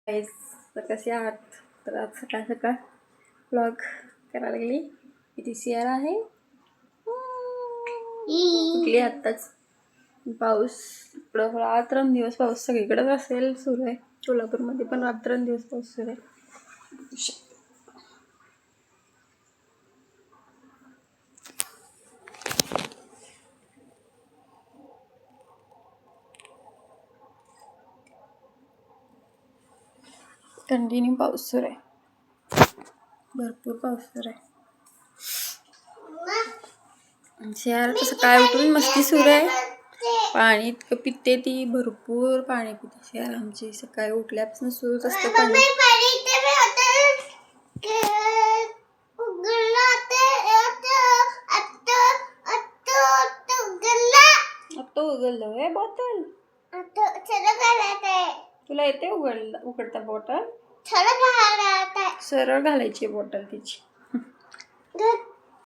गाईस कसे आहात? तर आज सकाळ सकाळ व्लॉग करायला लागली. किती सियार आहे कुठली आत्ताच पाऊस इकडं रात्रंदिवस पाऊस सगळीकडेच असेल सुरू आहे. कोल्हापूरमध्ये पण रात्रंदिवस पाऊस सुरू आहे. कंटिन्यू पाऊस सुरू आहे. भरपूर पाऊस सुरू आहे. सियार तर सकाळी उठून मस्ती सुरू आहे. पाणी इतकं पिते ती, भरपूर पाणी पिते सियार आमची. सकाळी उठल्यापासून सुरूच असतं पाणी. आता उघडलं आहे बॉटल. तुला येते उघडता बॉटल? सरळ घालायची बॉटल तिची.